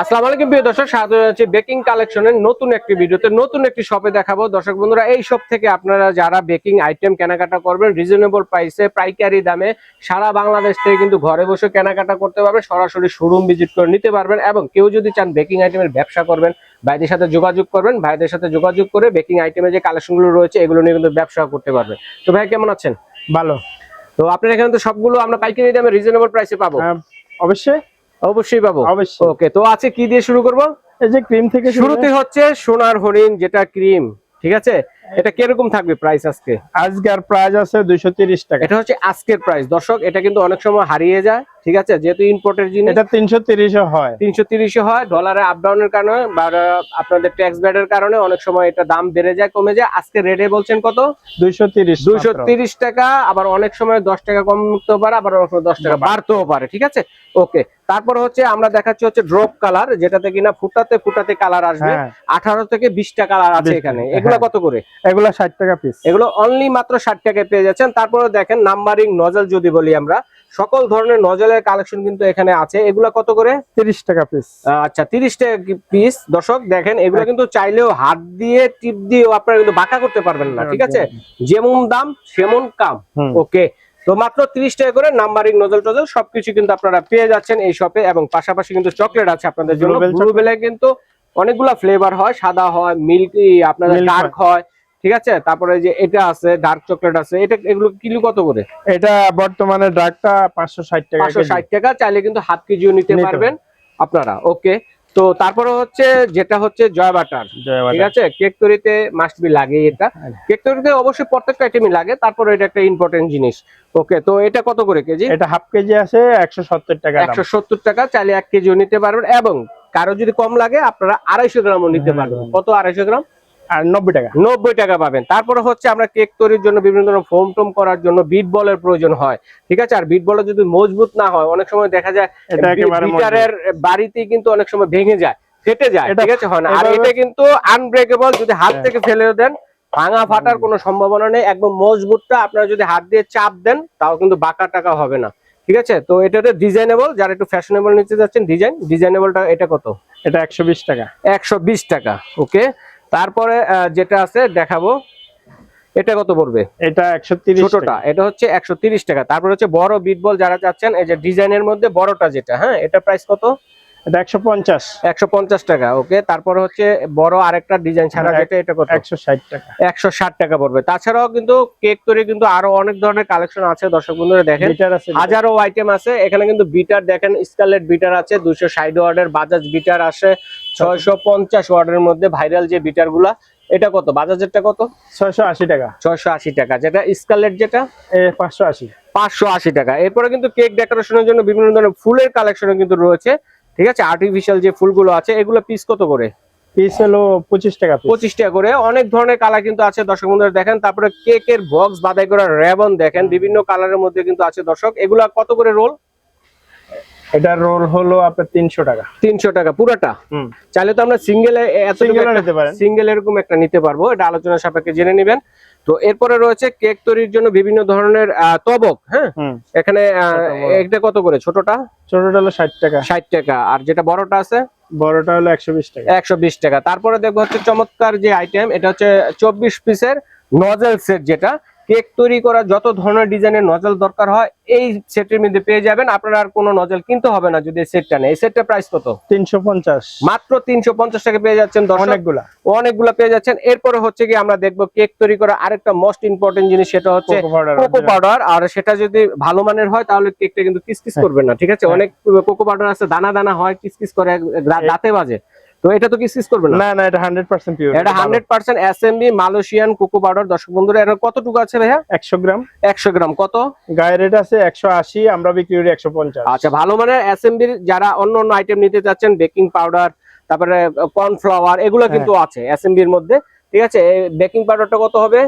আসসালামু আলাইকুম প্রিয় দর্শক, স্বাগত জানাচ্ছি বেকিং কালেকশনের নতুন একটি ভিডিওতে। নতুন একটি শপে দেখাবো দর্শক বন্ধুরা। এই শপ থেকে আপনারা যারা বেকিং আইটেম কেনাকাটা করবেন রিজনেবল প্রাইসে পাইকারি দামে সারা বাংলাদেশ থেকে কিন্তু ঘরে বসে কেনাকাটা করতে পারবেন, সরাসরি শোরুম ভিজিট করে নিতে পারবেন। এবং কেউ যদি চান বেকিং আইটেমের ব্যবসা করবেন, ভাইদের সাথে যোগাযোগ করবেন, ভাইদের সাথে যোগাযোগ করে বেকিং আইটেমের যে কালেকশনগুলো রয়েছে এগুলো নিয়ে কিন্তু ব্যবসা করতে পারবেন। তো ভাই কেমন আছেন? ভালো। তো আপনার এখানে তো সবগুলো আমরা পাইকারি দামে রিজনেবল প্রাইসে পাবো? অবশ্যই অবশ্যই পাবো। অবশ্যই। ওকে, তো আছে কি দিয়ে শুরু করব? এই যে ক্রিম থেকে শুরুতে হচ্ছে সোনার হরিণ, যেটা ক্রিম, ঠিক আছে? এটা কিরকম থাকবে প্রাইস আজকে? আজকের প্রাইস আছে 230 টাকা। এটা হচ্ছে আজকের প্রাইস দর্শক, এটা কিন্তু অনেক সময় হারিয়ে যায়, ঠিক আছে? যেহেতু ইম্পোর্টের জিনিস, এটা 330 হয়, 330 হয়। ডলারে আপ ডাউনের কারণে বা আপনাদের ট্যাক্স ব্যাডের কারণে অনেক সময় এটা দাম বেড়ে যায়, কমে যায়। আজকে রেটে বলছেন কত? 230 টাকা। আবার অনেক সময় 10 টাকা কমতেও পারে, আবার অনেক সময় 10 টাকা বাড়তেও পারে, ঠিক আছে? ওকে, তারপর হচ্ছে আমরা দেখাচ্ছি হচ্ছে ড্রপ কালার, যেটাতে কিনা ফুটাতে ফুটাতে কালার আসবে। 18 থেকে 20টা কালার আছে এখানে। এগুলা কত করে? এগুলা 60 টাকা পিস। এগুলো অনলি মাত্র 60 টাকায় পেয়ে যাচ্ছেন। তারপরে দেখেন নাম্বারিং নজল যদি বলি আমরা, সকল ধরনের নজলের কালেকশন কিন্তু এখানে আছে। এগুলা কত করে? 30 টাকা পিস। আচ্ছা, 30 টাকা পিস। দর্শক দেখেন, এগুলো কিন্তু চাইলেও হাত দিয়ে টিপ দিয়েও আপনারা কিন্তু বাঁকা করতে পারবেন না, ঠিক আছে? যেমন দাম সেমন কাম। ওকে, তো মাত্র 30 টাকা করে নাম্বারিং নজল টজল সবকিছু কিন্তু আপনারা পেয়ে যাচ্ছেন এই শপে। এবং পাশাপাশি কিন্তু চকলেট আছে আপনাদের জন্য। ব্লুবেলে কিন্তু অনেকগুলা ফ্লেভার হয়, সাদা হয়, মিল্কি, আপনাদের ডার্ক হয়, ঠিক আছে? তারপরে যে এটা আছে ডার্ক চকলেট আছে, এটা এগুলো কিলো কত করে? এটা বর্তমানে ডার্কটা 560 টাকা। 560 টাকা। চাইলে কিন্তু হাফ কেজিও নিতে পারবেন আপনারা। ওকে, তো তারপরে হচ্ছে যেটা হচ্ছে জয় বাটার, ঠিক আছে? কেক তৈরিতে মাস্ট বি লাগে এটা। কেক তৈরিতে অবশ্যই প্রত্যেকটা আইটেমই লাগে, তারপরে এটা একটা ইম্পর্টেন্ট জিনিস। ওকে, তো এটা কত করে কেজি? এটা হাফ কেজি আছে 170 টাকা। 170 টাকা। চাইলে 1 কেজিও নিতে পারবেন, এবং কারো যদি কম লাগে আপনারা 250 গ্রামও নিতে পারবেন। কত? 250 গ্রাম আর 90 টাকা। 90 টাকা পাবেন। তারপরে হচ্ছে আমরা কেক তৈরির জন্য বিভিন্ন ধরনের ফোম টোম করার জন্য বিট বলের প্রয়োজন হয়, ঠিক আছে? আর বিট বল যদি মজবুত না হয়, অনেক সময় দেখা যায় বিটারের বাড়িতে কিন্তু অনেক সময় ভেঙে যায়, ফেটে যায়, ঠিক আছে? হয় না। আর এটা কিন্তু আনব্রেকেবল, যদি হাত থেকে ফেলেও দেন ভাঙা ফাটার কোনো সম্ভাবনা নেই। একদম মজবুতটা আপনারা যদি হাত দিয়ে চাপ দেন তাও কিন্তু বাঁকা টাকা হবে না, ঠিক আছে? তো এটাতে ডিজাইনেবল, যারা একটু ফ্যাশনেবল নিতে যাচ্ছেন ডিজাইনেবলটা এটা কত? এটা 120 টাকা। 120 টাকা। ওকে, তারপরে যেটা আছে দেখাবো, এটা কত পড়বে? এটা 130 ছোটটা, এটা হচ্ছে 130 টাকা। তারপর হচ্ছে বড় বিট বল যারা চাচ্ছেন, এই যে ডিজাইনের মধ্যে বড়টা যেটা, হ্যাঁ, এটা প্রাইস কত? এটা 150 150 টাকা। ওকে, তারপর হচ্ছে বড় আরেকটা ডিজাইন ছাড়া যেটা, এটা কত? 160 টাকা। 160 টাকা পড়বে। তাছাড়াও কিন্তু কেক তৈরি কিন্তু আরো অনেক ধরনের কালেকশন আছে দর্শক বন্ধুরা। দেখেন হাজারো আইটেম আছে এখানে। কিন্তু বিটার দেখেন, স্কারলেট বিটার আছে 260 ওয়াটের, বাজাজ বিটার আসে 650 ওয়াটের মধ্যে, ভাইরাল যে বিটার গুলা। এটা কত? বাজাজেরটা কত? 680 টাকা। 680 টাকা। যেটা স্কারলেট যেটা 580। 580 টাকা। এরপরে কিন্তু কেক ডেকোরেশনের জন্য বিভিন্ন ধরনের ফুলের কালেকশন কিন্তু রয়েছে, ঠিক আছে? আর্টিফিশিয়াল যে ফুলগুলো আছে, এগুলো পিস কত করে? পিস হলো 25 টাকা। 25 টাকা করে। অনেক ধরনের কালার কিন্তু আছে দর্শক বন্ধুরা। দেখেন, তারপরে কেকের বক্স বাদাই করা রেবন দেখেন, বিভিন্ন কালারের মধ্যে কিন্তু আছে দর্শক। এগুলা কত করে রোল? এটা রোল হলো আপনার 300 টাকা। 300 টাকা পুরোটা। চাইলে তো আমরা সিঙ্গেল নিতে পারেন, সিঙ্গেল এরকম একটা নিতে পারবো, এটা আলোচনা সাপেক্ষে জেনে নেবেন। তো এরপরে রয়েছে কেক তৈরির জন্য বিভিন্ন ধরনের তবক, হ্যাঁ, এখানে এটা কত করে? ছোটটা হলো 60 টাকা। 60 টাকা। আর যেটা বড়টা আছে, বড়টা হলো 120 টাকা। 120 টাকা। তারপরে দেখবো হচ্ছে চমৎকার যে আইটেম, এটা হচ্ছে 24 পিসের নজল সেট, যেটা কেক তৈরি করা যত ধরনের ডিজাইনের নজল দরকার হয় এই সেটের মধ্যে পেয়ে যাবেন। আপনার আর কোনো নজল কিনতে হবে না যদি এই সেটটা নেই। এই সেটটার প্রাইস কত? 350। মাত্র 350 টাকা পেয়ে যাচ্ছেন দর্শক। অনেকগুলা পেয়ে যাচ্ছেন। এরপরে হচ্ছে কি আমরা দেখবো কেক তৈরি করা আরেকটা মোস্ট ইম্পর্টেন্ট জিনিস, সেটা হচ্ছে কোকো পাউডার। আর সেটা যদি ভালো মানের হয় তাহলে কেকটা কিন্তু কিসকিস করবে না, ঠিক আছে? অনেক কোকো পাউডার আছে দানা দানা হয়, কিসকিস করে, দাঁতে বাজে। তো এটা তো কিসকিস করবে না। না, এটা 100% পিওর। এটা 100% এসএমবি মালয়েশিয়ান কোকো পাউডার দর্শক বন্ধুরা। এর কতটুকু আছে ভাইয়া? 100 গ্রাম। 100 গ্রাম কত? গায়ের রেট আছে 180, আমরা বিক্রি করি 150। আচ্ছা, ভালো মানের এসএমবি যারা অন্য অন্য আইটেম নিতে চাচ্ছেন, বেকিং পাউডার, তারপরে কর্নফ্লাওয়ার, এগুলো কিন্তু আছে এসএমবি এর মধ্যে, ঠিক আছে? বেকিং পাউডারটা কত হবে?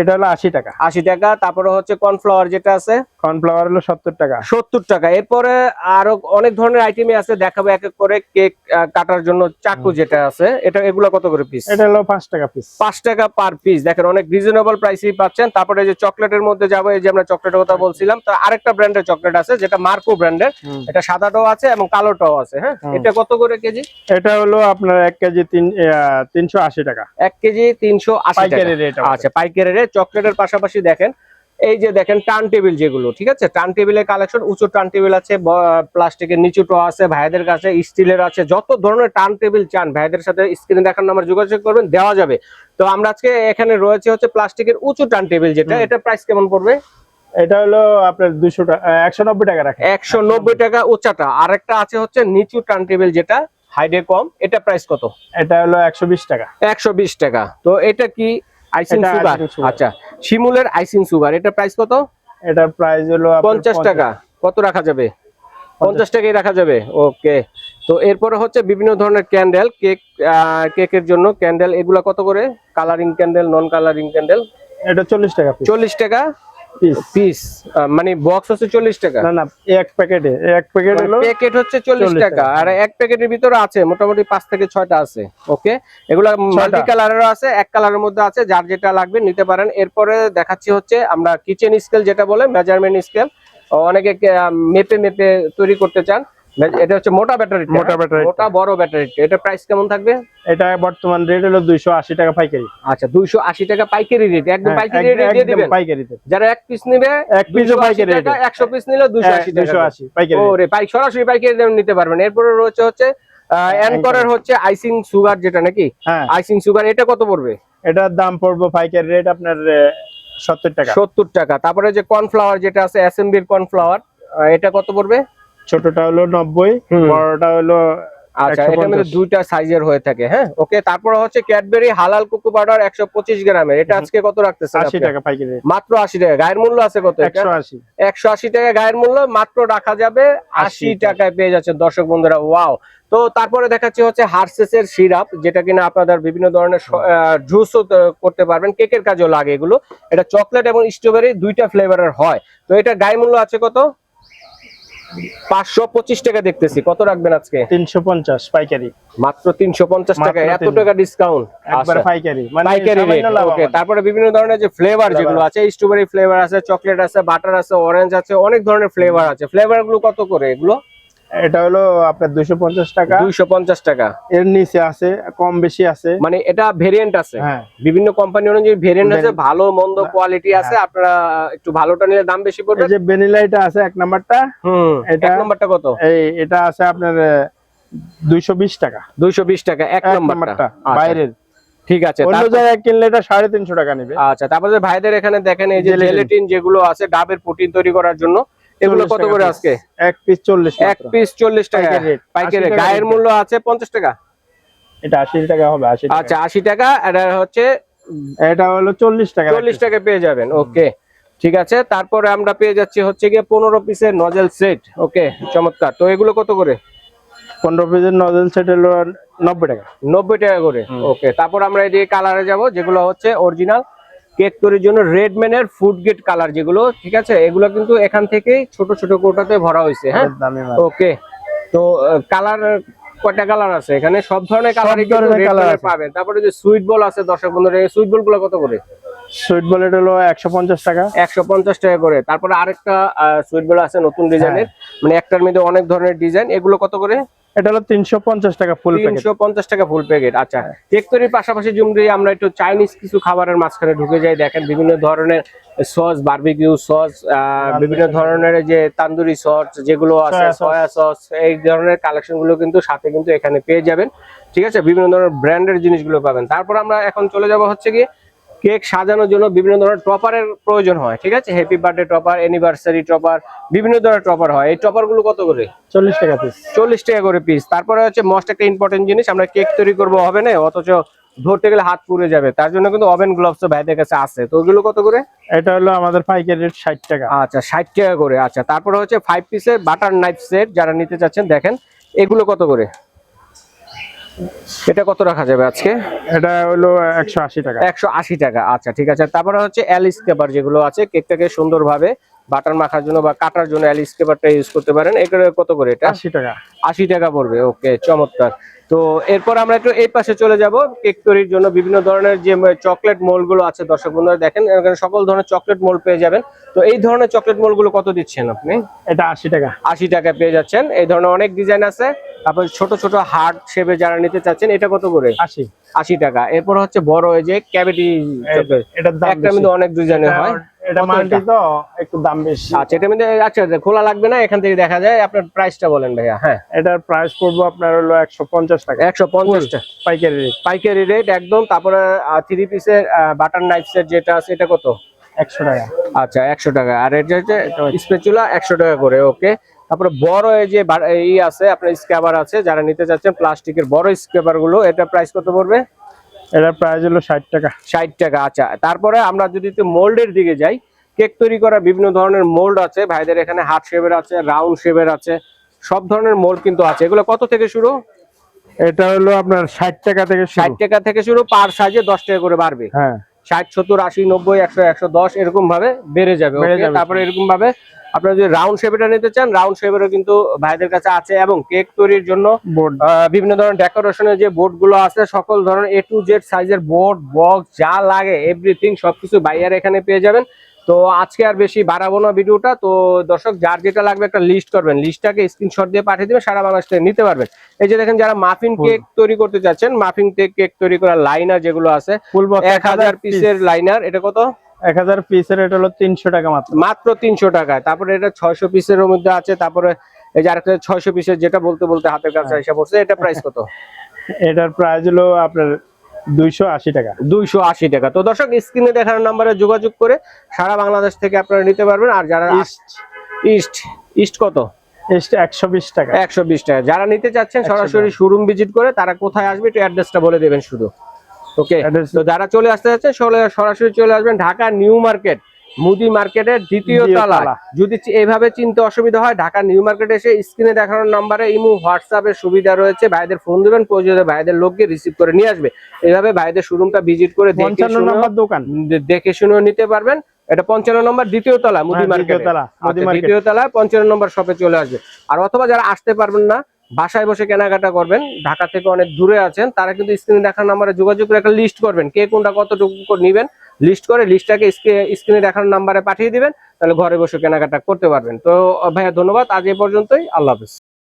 এটা হলো 80 টাকা। 80 টাকা। তারপরে হচ্ছে কর্নফ্লাওয়ার যেটা আছে, কর্নফ্লাওয়ার হলো 70 টাকা। 70 টাকা। এরপরে আরো অনেক ধরনের আইটেমই আছে, দেখাবো এক এক করে। কেক কাটার জন্য চাকু যেটা আছে, এটা এগুলো কত করে পিস? এটা হলো 5 টাকা পিস। 5 টাকা পার পিস। দেখেন অনেক রিজনেবল প্রাইসেই পাচ্ছেন। তারপরে যে চকলেটের মধ্যে যাবো, এই যে আমরা চকলেটের কথা বলছিলাম, তো আরেকটা ব্র্যান্ডের চকলেট আছে যেটা মার্কো ব্র্যান্ডের, এটা সাদাটাও আছে এবং কালোটাও আছে। হ্যাঁ, এটা কত করে কেজি? এটা হলো আপনার 1 কেজি 380 টাকা। 1 কেজি 380 পাইকারি টাকা। রেট। আচ্ছা, পাইকারি রেট। চকলেটের পাশাপাশি দেখেন এই যে দেখেন টার্ন টেবিল যেগুলো, ঠিক আছে, টার্ন টেবিলের কালেকশন, উঁচু টার্ন টেবিল আছে, প্লাস্টিকের নিচুটো আছে, ভাইদের কাছে স্টিলের আছে, যত ধরনের টার্ন টেবিল চান ভাইদের সাথে স্ক্রিনে দেখার নাম্বার যোগাযোগ করবেন, দেওয়া যাবে। তো আমরা আজকে এখানে রয়েছে হচ্ছে প্লাস্টিকের উঁচু টার্ন টেবিল যেটা, এটা প্রাইস কেমন পড়বে? এটা হলো আপনার 200 টাকা, 190 টাকা রাখে। 190 টাকা উচ্চটা। আরেকটা আছে হচ্ছে নিচু টার্ন টেবিল যেটা হাইডে কম, এটা প্রাইস কত? এটা হলো 120 টাকা। 120 টাকা। তো এটা কি আইসিং এটা সুগার? icing sugar। আচ্ছা, শিমুলের আইসিং সুগার, এটা প্রাইস কত? এটা প্রাইস হলো আপনার 50 টাকা। কত রাখা যাবে? 50 টাকাই রাখা যাবে। ওকে। তো এরপরে হচ্ছে বিভিন্ন ধরনের ক্যান্ডেল, কেকের জন্য ক্যান্ডেল, এগুলা কত করে? কালারিং ক্যান্ডেল, নন কালারিং ক্যান্ডেল? এটা 40 টাকা পিস। 40 টাকা পিস। পিস মানে বক্স হচ্ছে 40 টাকা? না না, এক প্যাকেট হলো প্যাকেট হচ্ছে 40 টাকা। আর এক প্যাকেটের ভিতরে আছে মোটামুটি 5 থেকে 6টা আছে। ওকে, এগুলা মাল্টি কালারেরও আছে, এক কালারের মধ্যে আছে, যার যেটা লাগবে নিতে পারেন। এরপরে দেখাচ্ছি হচ্ছে আমরা কিচেন স্কেল যেটা বলে মেজারমেন্ট স্কেল, অনেকে মেপে মেপে তৈরি করতে চান। এটা হচ্ছে মোটা ব্যাটারি, মোটা বড় ব্যাটারি। এটা প্রাইস কেমন থাকবে? এটা বর্তমান রেট হলো 280 টাকা পাইকারি। আচ্ছা, 280 টাকা পাইকারি রেট, একদম পাইকারি রেট দিয়ে দিবেন পাইকারিতে। যারা এক পিস নেবে, এক পিসও পাইকারি রেট, 100 পিস নিলে 280 টাকা। 280 পাইকারি। ওরে সরাসরি পাইকারি দামে নিতে পারবেন। এরপরে রয়েছে হচ্ছে অ্যানকরের হচ্ছে আইসিং সুগার যেটা নাকি, আইসিং সুগার, এটা কত পড়বে? এটার দাম পড়বে পাইকারি রেট আপনার 70 টাকা। 70 টাকা। তারপরে যে কর্নফ্লাওয়ার যেটা আছে, অ্যাসেম্বলির কর্নফ্লাওয়ার, এটা কত পড়বে? ছোটটা হলো 90, বড়টা হলো আচ্ছা, এটার মধ্যে দুইটা সাইজের হয়ে থাকে। হ্যাঁ, ওকে। তারপর হচ্ছে ক্যাডবেরি হালাল কোকো পাউডার 125 গ্রামের, এটা আজকে কত রাখতেছেন? 80 টাকা পাইকারি রেট। মাত্র 80 টাকা। গায়ের মূল্য আছে কত? 180। 180 টাকা গায়ের মূল্য, মাত্র রাখা যাবে 80 টাকায় পেয়ে যাচ্ছে দর্শক বন্ধুরা। ওয়াও। তো তারপরে দেখাচ্ছি হচ্ছে হার্সেসের সিরাপ, যেটা কিনা আপনাদের বিভিন্ন ধরনের জুসও করতে পারবেন, কেকের কাজেও লাগে এগুলো। এটা চকলেট এবং স্ট্রবেরি দুইটা ফ্লেভারের হয়। তো এটা গায়ের মূল্য আছে কত? 525 টাকা দেখতেছি। কত রাখবেন আজকে? 350 পাইকারি। মাত্র 350 টাকা। এত টাকা ডিসকাউন্ট একবার পাইকারি, মানে পাইকারি রেট। ওকে। তারপরে বিভিন্ন ধরনের যে ফ্লেভার যেগুলো আছে, স্ট্রবেরি ফ্লেভার আছে, চকলেট আছে, বাটার আছে, অরেঞ্জ আছে, অনেক ধরনের ফ্লেভার আছে। ফ্লেভার গুলো কত করে এগুলো? এটা হলো আপনার 250 টাকা। 250 টাকা। এর নিচে আছে, কম বেশি আছে, মানে এটা ভেরিয়েন্ট আছে, হ্যাঁ, বিভিন্ন কোম্পানি অনুযায়ী ভেরিয়েন্ট আছে, ভালো মন্দ কোয়ালিটি আছে। আপনারা একটু ভালোটা নিলে দাম বেশি পড়বে। এই যে ভ্যানিলা এটা আছে এক নাম্বারটা, এটা এক নাম্বারটা কত? এটা আছে আপনার 220 টাকা। 220 টাকা এক নাম্বারটা বাইরের। ঠিক আছে, অন্য জায়গায় কিনলে এটা 350 টাকা নেবে। আচ্ছা, তারপরে ভাইদের এখানে দেখেন এই যে জেলেটিন যেগুলো আছে ডাবের প্রোটিন তৈরি করার জন্য, এগুলো কত করে আজকে? এক পিস 40। এক পিস 40 টাকা পাইকারি। গায়ের মূল্য আছে 50 টাকা। এটা 80 টাকা হবে। 80 টাকা। আচ্ছা, 80 টাকা। এটা হচ্ছে, এটা হলো 40 টাকা। 40 টাকা পেয়ে যাবেন। ওকে, ঠিক আছে। তারপরে আমরা পেয়ে যাচ্ছি হচ্ছে গিয়ে 15 পিসের নজেল সেট। ওকে, চমৎকার। তো এগুলো কত করে? 15 পিসের নজেল সেট হলো 90 টাকা। 90 টাকা করে। ওকে। তারপর আমরা এদিকে কালারে যাব, যেগুলো হচ্ছে অরিজিনাল কেক তৈরির জন্য রেডম্যানের ফুড গেট কালার যেগুলো, ঠিক আছে, এগুলো কিন্তু এখান থেকেই ছোট ছোট কৌটাতে ভরা হয়েছে। হ্যাঁ, ওকে। তো কালার কয়টা কালার আছে এখানে? সব ধরনের কালার পাবেন। তারপরে যে সুইট বল আছে দর্শক বন্ধুরা, এই সুইট বল গুলো কত করে? সুইট বল এটা হলো 150 টাকা। 150 টাকা করে। তারপরে আরেকটা সুইট বল আছে নতুন ডিজাইনের, মানে একটার মধ্যে অনেক ধরনের ডিজাইন, এগুলো কত করে? এটা হলো 350 টাকা ফুল প্যাকেট। 350 টাকা ফুল প্যাকেট। আচ্ছা, কেক তৈরির পাশাপাশি যদি আমরা একটু চাইনিজ কিছু খাবারের মাঝখানে ঢুকে যাই, দেখেন বিভিন্ন ধরনের সস, বারবিকিউ সস, বিভিন্ন ধরনের যে তান্দুরি সস যেগুলো আছে, সয়া সস, এই ধরনের কালেকশন গুলো কিন্তু সাথে কিন্তু এখানে পেয়ে যাবেন। ঠিক আছে, বিভিন্ন ধরনের ব্র্যান্ডের জিনিসগুলো পাবেন। তারপর আমরা এখন চলে যাব হচ্ছে কি কেক সাজানোর জন্য বিভিন্ন ধরনের টপারের প্রয়োজন হয়। ঠিক আছে, happy birthday topper, anniversary topper, বিভিন্ন ধরনের টপার হয়। এই টপার গুলো কত করে? 40 টাকা পিস। 40 টাকা করে পিস। তারপরে হচ্ছে মোস্ট একটা ইম্পর্টেন্ট জিনিস, আমরা কেক তৈরি করবো হবে না, অথচ ধরতে গেলে হাত পুড়ে যাবে, তার জন্য কিন্তু ওভেন গ্লোভস ভাইদের কাছে আছে। তো ওগুলো কত করে? এটা হলো আমাদের পাইকারি রেট 60 টাকা। আচ্ছা, 60 টাকা করে। আচ্ছা, তারপরে হচ্ছে 5 পিসের বাটার নাইফ সেট যারা নিতে চাচ্ছেন, দেখেন এগুলো কত করে? এটা কত রাখা যাবে আজকে? এটা হলো 180 টাকা। 180 টাকা, আচ্ছা ঠিক আছে। তারপরে হচ্ছে এল স্কেপার যেগুলো আছে কেকটাকে সুন্দরভাবে বাটার মাখার জন্য বা কাটার জন্য এল স্কেপারটা ইউজ করতে পারেন। এটা কত করে? এটা 80 টাকা। 80 টাকা পড়বে। ওকে, চমৎকার। তো এরপর আমরা একটু এই পাশে চলে যাব। কেক তৈরির জন্য বিভিন্ন ধরনের যে চকলেট মোল্ড গুলো আছে, দর্শক বন্ধুরা দেখেন এখানে সকল ধরনের চকলেট মোল্ড পেয়ে যাবেন। তো এই ধরনের চকলেট মোল্ড গুলো কত দিচ্ছেন আপনি? এটা 80 টাকা। 80 টাকা পেয়ে যাচ্ছেন। এই ধরনের অনেক ডিজাইন আছে। তারপর ছোট ছোট হার্ট শেপে যারা নিতে চাচ্ছেন, এটা কত করে? 80 টাকা। এরপর হচ্ছে বড় এই যে ক্যাভিটি চকলেট, এটার দাম একটা কিন্তু অনেক ডিজাইনের হয়। এটা মাল্টি তো একটু দাম বেশি। আচ্ছা, এটা মধ্যে আচ্ছা খোলা লাগবে না, এখান থেকে দেখা যায়। আপনার প্রাইসটা বলেন ভাইয়া। হ্যাঁ, এটার প্রাইস পড়বে আপনার হলো 150 টাকা। 150 টাকা পাইকারি রেট। পাইকারি রেট একদম। তারপরে 3 পিসের বাটার নাইফ সেট যেটা আছে, এটা কত? 100 টাকা। আচ্ছা, 100 টাকা। আর এটা হচ্ছে স্প্যাচুলা 100 টাকা করে। ওকে। তারপরে বড় এই যে এই আছে আপনার স্ক্র্যাবার আছে, যারা নিতে চাচ্ছেন প্লাস্টিকের বড় স্ক্র্যাবার গুলো, এটা প্রাইস কত পড়বে? এটার প্রাইস হলো 60 টাকা। 60 টাকা। আচ্ছা, তারপরে আমরা যদি মোল্ডের দিকে যাই, কেক তৈরি করা বিভিন্ন ধরনের মোল্ড আছে ভাইদের এখানে। হার্ট শেপের আছে, রাউন্ড শেপের আছে, সব ধরনের মোল্ড কিন্তু আছে। এগুলো কত থেকে শুরু? এটা হলো আপনার 60 টাকা থেকে শুরু। 60 টাকা থেকে শুরু, পার সাইজে 10 টাকা করে বাড়বে। হ্যাঁ, 60, 70, 80, 90, 100, 110 এরকম ভাবে বেড়ে যাবে। তারপরে এরকম ভাবে আপনারা যদি রাউন্ড শেপেটা নিতে চান, রাউন্ড শেপেরও কিন্তু ভাইদের কাছে আছে। এবং কেক তৈরির জন্য বিভিন্ন ধরনের ডেকোরেশনের যে বোর্ড গুলো আছে, সকল ধরনের A to Z সাইজের বোর্ড, বক্স যা লাগে এভরিথিং সবকিছু ভাইয়ার এখানে পেয়ে যাবেন। তো আজকে আর বেশি বাড়াবো না ভিডিওটা। তো দর্শক, যার যেটা লাগবে একটা লিস্ট করবেন, লিস্টটাকে স্ক্রিনশট দিয়ে পাঠিয়ে দিবেন, সারা বাংলাদেশ থেকে নিতে পারবেন। এই যে দেখেন, যারা মাফিন কেক তৈরি করতে চাচ্ছেন, মাফিন কেক তৈরি করার লাইনার যেগুলো আছে, 1000 পিসের লাইনার, এটা কত? 1000 পিসের এটা হলো 300 টাকা মাত্র 300 টাকায়। তারপরে এটা 600 পিসের মধ্যে আছে। তারপরে এই যে আরেকটা 600 পিসের, যেটা বলতে বলতে হাতের কাছে এসে পড়ছে, এটা প্রাইস কত? এটার প্রাইস হলো আপনার 280 টাকা। 280 টাকা। তো দর্শক, স্ক্রিনে দেখানো নম্বরে যোগাযোগ করে সারা বাংলাদেশ থেকে আপনারা নিতে পারবেন। আর যারা ইস্ট কত? 120 টাকা। 120 টাকা। যারা নিতে চাচ্ছেন সরাসরি শোরুম ভিজিট করে, তারা কোথায় আসবে একটু অ্যাড্রেসটা বলে দেবেন শুধু। ওকে। তো যারা চলে আসতে যাচ্ছেন সরাসরি চলে আসবেন ঢাকা নিউ মার্কেট, মুদি মার্কেটের দ্বিতীয় তলা। যদি এইভাবে চিনতে অসুবিধা হয়, ঢাকা নিউ মার্কেটে এসে স্ক্রিনে দেখানোর নাম্বারে ইমো হোয়াটসঅ্যাপের সুবিধা রয়েছে, ভাইদের ফোন দিবেন, প্রয়োজনে ভাইদের লোককে রিসিভ করে নিয়ে আসবে। এইভাবে ভাইদের শোরুমটা ভিজিট করে দেখে শুনে নিতে পারবেন। এটা 55 নম্বর দ্বিতীয় তলা, মুদি মার্কেট দ্বিতীয় তলায় 55 নম্বর শপে চলে আসবে। আর অথবা যারা আসতে পারবেন না, বাসায় বসে কেনাকাটা করবেন, ঢাকা থেকে অনেক দূরে আছেন, তারা কিন্তু স্ক্রিনে দেখার নাম্বারে যোগাযোগ করে একটা লিস্ট করবেন, কে কোনটা কতটুকু নিবেন। লিস্ট করে লিস্টটাকে স্ক্রিনে দেখানোর নাম্বারে পাঠিয়ে দিবেন, তাহলে ঘরে বসে কেনাকাটা করতে পারবেন। তো ভাইয়া ধন্যবাদ, আজ এ পর্যন্তই। আল্লাহ হাফেজ।